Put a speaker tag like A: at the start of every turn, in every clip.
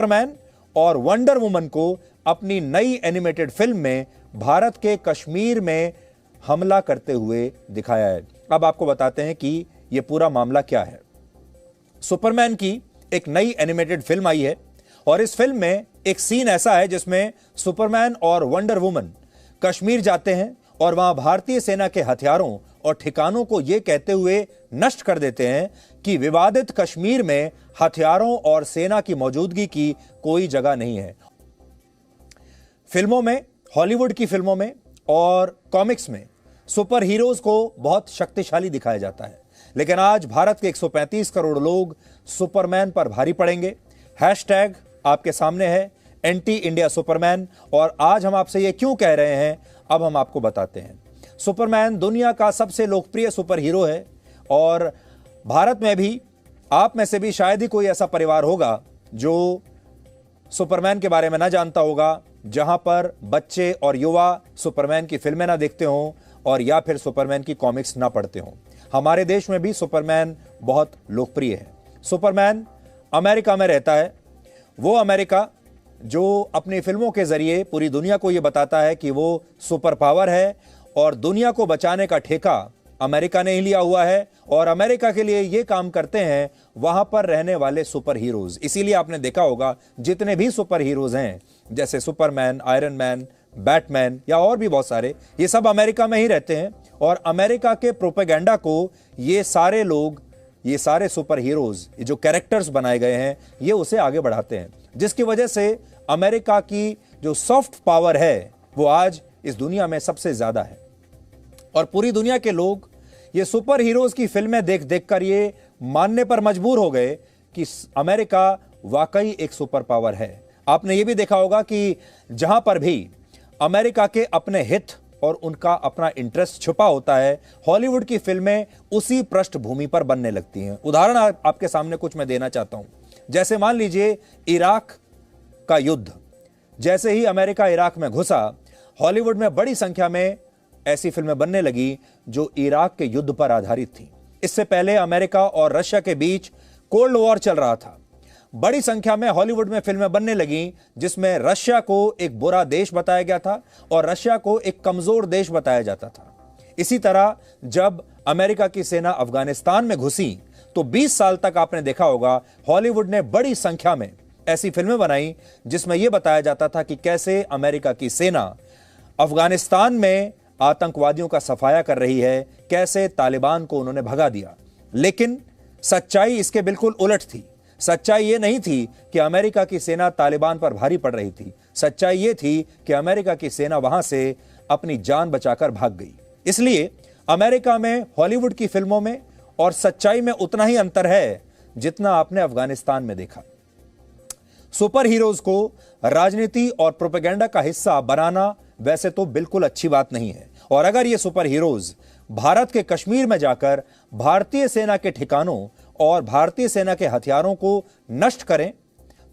A: Superman और wonder woman को अपनी नई एनिमेटेड फिल्म में भारत के कश्मीर में हमला करते हुए दिखाया है। अब आपको बताते हैं कि यह पूरा मामला क्या है। सुपरमैन की एक नई एनिमेटेड फिल्म आई है और इस फिल्म में एक सीन ऐसा है जिसमें सुपरमैन और वंडर वुमन कश्मीर जाते हैं और वहां भारतीय सेना के हथियारों और ठिकानों को यह कहते हुए नष्ट कर देते हैं कि विवादित कश्मीर में हथियारों और सेना की मौजूदगी की कोई जगह नहीं है। फिल्मों में, हॉलीवुड की फिल्मों में और कॉमिक्स में सुपर हीरोज को बहुत शक्तिशाली दिखाया जाता है, लेकिन आज भारत के 135 करोड़ लोग सुपरमैन पर भारी पड़ेंगे। हैशटैग आपके सामने है, एंटी इंडिया सुपरमैन। और आज हम आपसे ये क्यों कह रहे हैं, अब हम आपको बताते हैं। सुपरमैन दुनिया का सबसे लोकप्रिय सुपर हीरो है और भारत में भी, आप में से भी शायद ही कोई ऐसा परिवार होगा जो सुपरमैन के बारे में ना जानता होगा, जहां पर बच्चे और युवा सुपरमैन की फिल्में ना देखते हों और या फिर सुपरमैन की कॉमिक्स ना पढ़ते हों। हमारे देश में भी सुपरमैन बहुत लोकप्रिय है। सुपरमैन अमेरिका में रहता है, वो अमेरिका जो अपनी फिल्मों के जरिए पूरी दुनिया को यह बताता है कि वो सुपर पावर है और दुनिया को बचाने का ठेका अमेरिका ने ही लिया हुआ है और अमेरिका के लिए ये काम करते हैं वहां पर रहने वाले सुपर हीरोज। इसीलिए आपने देखा होगा जितने भी सुपर हीरोज हैं, जैसे सुपरमैन, आयरन मैन, बैटमैन या और भी बहुत सारे, ये सब अमेरिका में ही रहते हैं और अमेरिका के प्रोपेगेंडा को ये सारे लोग, ये सारे सुपर हीरोज, ये जो कैरेक्टर्स बनाए गए हैं, ये उसे आगे बढ़ाते हैं, जिसकी वजह से अमेरिका की जो सॉफ्ट पावर है वो आज इस दुनिया में सबसे ज्यादा है। और पूरी दुनिया के लोग ये सुपर हीरोज की फिल्में देख देख कर ये मानने पर मजबूर हो गए कि अमेरिका वाकई एक सुपर पावर है। आपने ये भी देखा होगा कि जहां पर भी अमेरिका के अपने हित और उनका अपना इंटरेस्ट छुपा होता है, हॉलीवुड की फिल्में उसी पृष्ठभूमि पर बनने लगती हैं। उदाहरण आपके सामने कुछ मैं देना चाहता हूं। जैसे मान लीजिए इराक का युद्ध, जैसे ही अमेरिका इराक में घुसा, हॉलीवुड में बड़ी संख्या में ऐसी फिल्में बनने लगी जो इराक के युद्ध पर आधारित थी। इससे पहले अमेरिका और रशिया के बीच कोल्ड वॉर चल रहा था। बड़ी संख्या में हॉलीवुड में फिल्में बनने लगी जिसमें रशिया को एक बुरा देश बताया गया था और रशिया को एक कमजोर देश बताया जाता था। इसी तरह जब अमेरिका की सेना अफगानिस्तान में घुसी तो 20 साल तक आपने देखा होगा हॉलीवुड ने बड़ी संख्या में ऐसी फिल्में बनाई जिसमें यह बताया जाता था कि कैसे अमेरिका की सेना अफगानिस्तान में आतंकवादियों का सफाया कर रही है, कैसे तालिबान को उन्होंने भगा दिया। लेकिन सच्चाई इसके बिल्कुल उलट थी। सच्चाई यह नहीं थी कि अमेरिका की सेना तालिबान पर भारी पड़ रही थी। सच्चाई यह थी कि अमेरिका की सेना वहां से अपनी जान बचाकर भाग गई। इसलिए अमेरिका में हॉलीवुड की फिल्मों में और सच्चाई में उतना ही अंतर है जितना आपने अफगानिस्तान में देखा। सुपर हीरोज को राजनीति और प्रोपेगेंडा का हिस्सा बनाना वैसे तो बिल्कुल अच्छी बात नहीं है, और अगर ये सुपर हीरोज भारत के कश्मीर में जाकर भारतीय सेना के ठिकानों और भारतीय सेना के हथियारों को नष्ट करें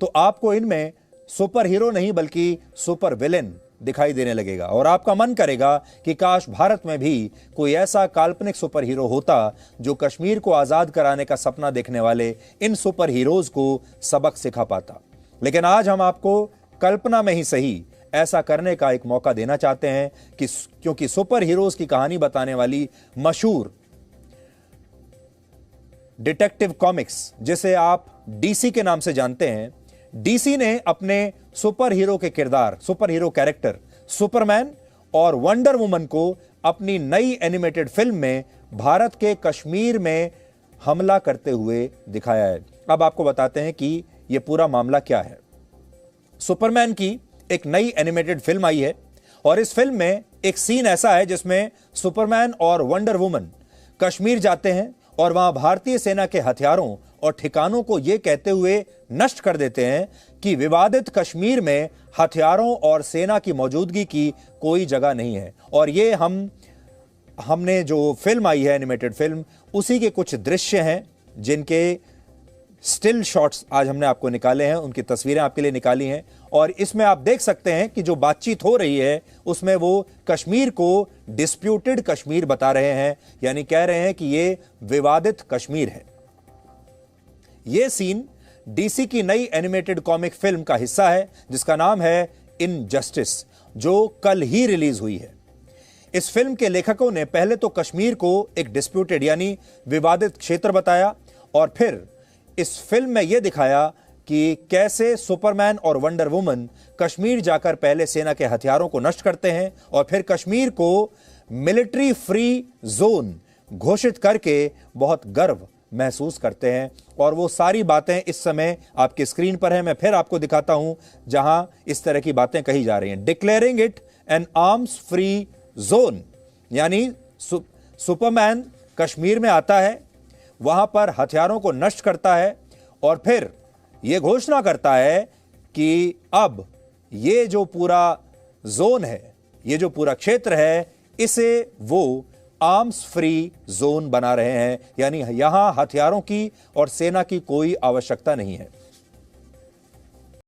A: तो आपको इनमें सुपर हीरो नहीं बल्कि सुपर विलेन दिखाई देने लगेगा और आपका मन करेगा कि काश भारत में भी कोई ऐसा काल्पनिक सुपर हीरो होता जो कश्मीर को आजाद कराने का सपना देखने वाले इन सुपर हीरोज को सबक सिखा पाता। लेकिन आज हम आपको कल्पना में ही सही ऐसा करने का एक मौका देना चाहते हैं कि क्योंकि सुपर हीरोज की कहानी बताने वाली मशहूर डिटेक्टिव कॉमिक्स, जिसे आप डीसी के नाम से जानते हैं, डीसी ने अपने सुपर हीरो के किरदार, सुपर हीरो कैरेक्टर सुपरमैन और वंडर वुमन को अपनी नई एनिमेटेड फिल्म में भारत के कश्मीर में हमला करते हुए दिखाया है। अब आपको बताते हैं कि यह पूरा मामला क्या है। सुपरमैन की एक नई एनिमेटेड फिल्म आई है और इस फिल्म में एक सीन ऐसा है जिसमें सुपरमैन और वंडर वुमन कश्मीर जाते हैं और वहां भारतीय सेना के हथियारों और ठिकानों को यह कहते हुए नष्ट कर देते हैं कि विवादित कश्मीर में हथियारों और सेना की मौजूदगी की कोई जगह नहीं है। और ये हमने जो फिल्म आई है, एनिमेटेड फिल्म, उसी के कुछ दृश्य हैं जिनके स्टिल शॉट्स आज हमने आपको निकाले हैं, उनकी तस्वीरें आपके लिए निकाली हैं और इसमें आप देख सकते हैं कि जो बातचीत हो रही है उसमें वो कश्मीर को डिस्प्यूटेड कश्मीर बता रहे हैं, यानी कह रहे हैं कि ये विवादित कश्मीर है। ये सीन डीसी की नई एनिमेटेड कॉमिक फिल्म का हिस्सा है जिसका नाम है इनजस्टिस, जो कल ही रिलीज हुई है। इस फिल्म के लेखकों ने पहले तो कश्मीर को एक डिस्प्यूटेड यानी विवादित क्षेत्र बताया और फिर इस फिल्म में यह दिखाया कि कैसे सुपरमैन और वंडर वुमन कश्मीर जाकर पहले सेना के हथियारों को नष्ट करते हैं और फिर कश्मीर को मिलिट्री फ्री जोन घोषित करके बहुत गर्व महसूस करते हैं। और वो सारी बातें इस समय आपके स्क्रीन पर हैं, मैं फिर आपको दिखाता हूं जहां इस तरह की बातें कही जा रही हैं। Declaring it an arms free zone, यानी सुपरमैन कश्मीर में आता है, वहां पर हथियारों को नष्ट करता है और फिर यह घोषणा करता है कि अब ये जो पूरा जोन है, ये जो पूरा क्षेत्र है, इसे वो आर्म्स फ्री जोन बना रहे हैं, यानी यहां हथियारों की और सेना की कोई आवश्यकता नहीं है।